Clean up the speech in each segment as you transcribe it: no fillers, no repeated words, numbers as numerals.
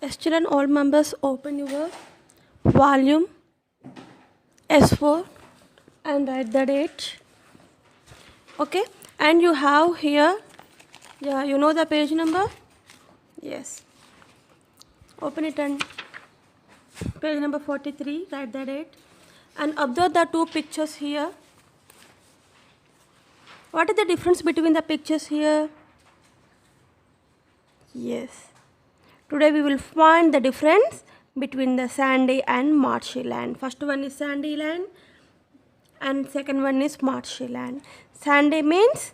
Yes, children, all members open your volume S4 and write the date. Okay, and you have here, yeah, you know the page number? Yes. Open it and page number 43, write the date. And observe the two pictures here. What is the difference between the pictures here? Yes. Today we will find the difference between the sandy and marshy land. First one is sandy land and second one is marshy land. Sandy means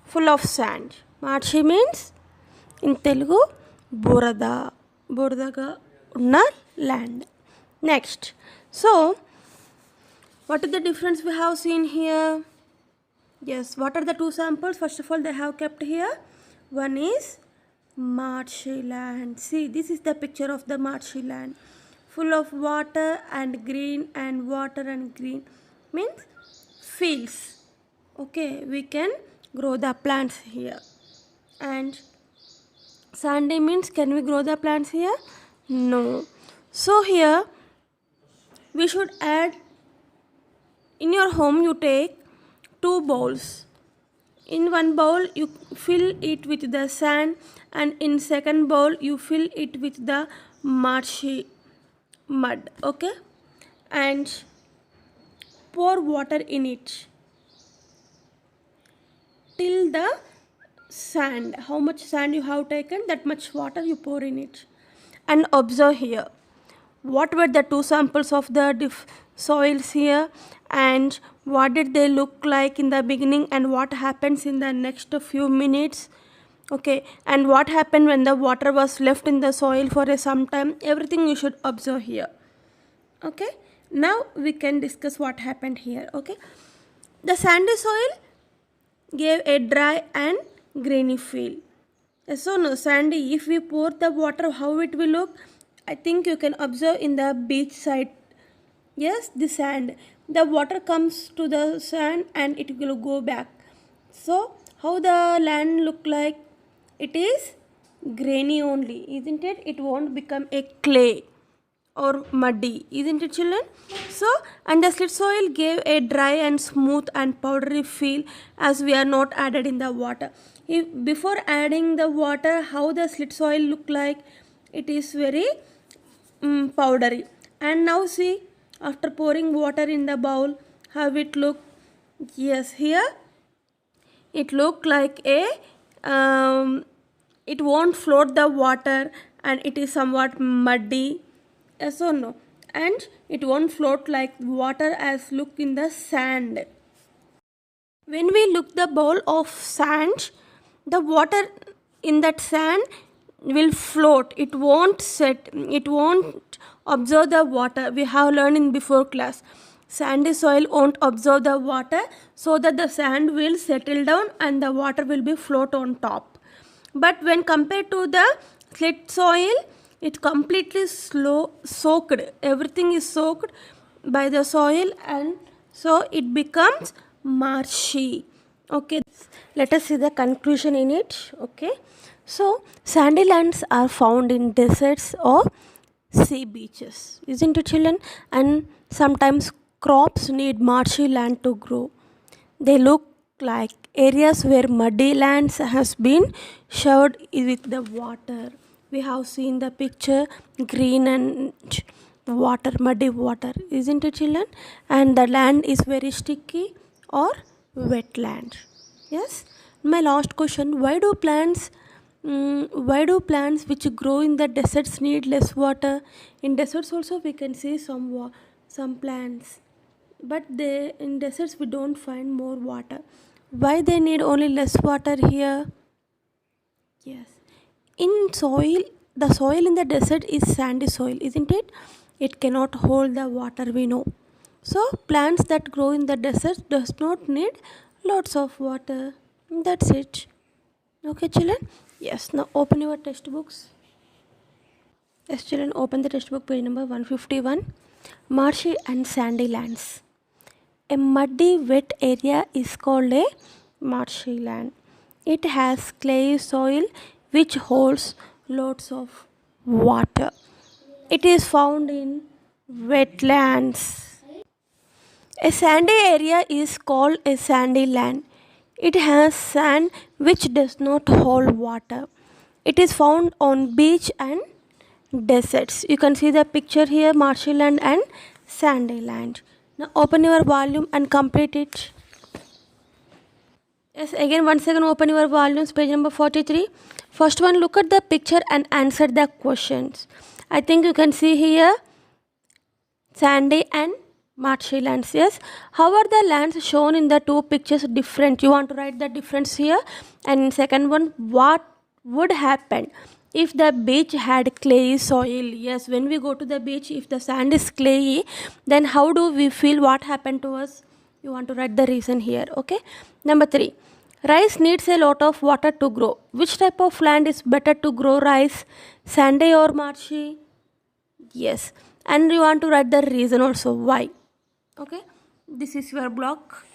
full of sand. Marshy means in Telugu buradaga unna land. Next. So what is the difference we have seen here? Yes, what are the two samples? First of all, they have kept here. One is marshy land. See, this is the picture of the marshy land. Full of water and green, and water and green means fields. Okay, we can grow the plants here. And sandy means, can we grow the plants here? No. So here we should add, in your home you take two bowls. In one bowl you fill it with the sand, and in second bowl you fill it with the marshy mud. Okay, and pour water in it till the sand, how much sand you have taken, that much water you pour in it. And observe here, what were the two samples of the soils here, and what did they look like in the beginning, and what happens in the next few minutes. Okay, and what happened when the water was left in the soil for some time. Everything you should observe here. Okay, now we can discuss what happened here. Okay, the sandy soil gave a dry and grainy feel. Yes or no? Sandy, if we pour the water, how it will look? I think you can observe in the beach side. Yes, the sand. The water comes to the sand and it will go back. So, how the land look like? It is grainy only, isn't it? It won't become a clay or muddy, isn't it, children? So, and the slit soil gave a dry and smooth and powdery feel, as we are not added in the water. If before adding the water, how the slit soil look like? It is very powdery. And now see, after pouring water in the bowl, how it look? Yes, here it look like a it won't float the water, and it is somewhat muddy. Yes or no? And it won't float like water as look in the sand. When we look the bowl of sand, the water in that sand will float. It won't set. It won't absorb the water. We have learned in before class. Sandy soil won't absorb the water, so that the sand will settle down and the water will be float on top. But when compared to the slit soil, it completely soaked. Everything is soaked by the soil, and so it becomes marshy. Okay, let us see the conclusion in it. Okay, so sandy lands are found in deserts or sea beaches, isn't it, children? And sometimes crops need marshy land to grow. They look like areas where muddy lands has been showered with the water. We have seen the picture, green and water, muddy water, isn't it, children? And the land is very sticky or wet land. Yes. My last question: why do plants which grow in the deserts need less water? In deserts also we can see some plants, but in deserts we don't find more water. Why they need only less water here? Yes. In soil, the soil in the desert is sandy soil, isn't it? It cannot hold the water, we know. So plants that grow in the desert does not need lots of water. That's it. Okay, children? Yes. Now open your textbooks. Yes, children, open the textbook, page number 151. Marshy and sandy lands. A muddy, wet area is called a marshy land. It has clay soil which holds lots of water. It is found in wetlands. A sandy area is called a sandy land. It has sand which does not hold water. It is found on beach and deserts. You can see the picture here, marshy land and sandy land. Now open your volume and complete it. Yes, again once again open your volumes, page number 43. First one, look at the picture and answer the questions. I think you can see here sandy and marshy lands. Yes, how are the lands shown in the two pictures different? You want to write the difference here. And second one, what would happen if the beach had clayey soil? Yes, when we go to the beach, if the sand is clayey, then how do we feel? What happened to us? You want to write the reason here. Okay. Number 3, rice needs a lot of water to grow. Which type of land is better to grow rice, sandy or marshy? Yes, and you want to write the reason also why. Okay, this is your block.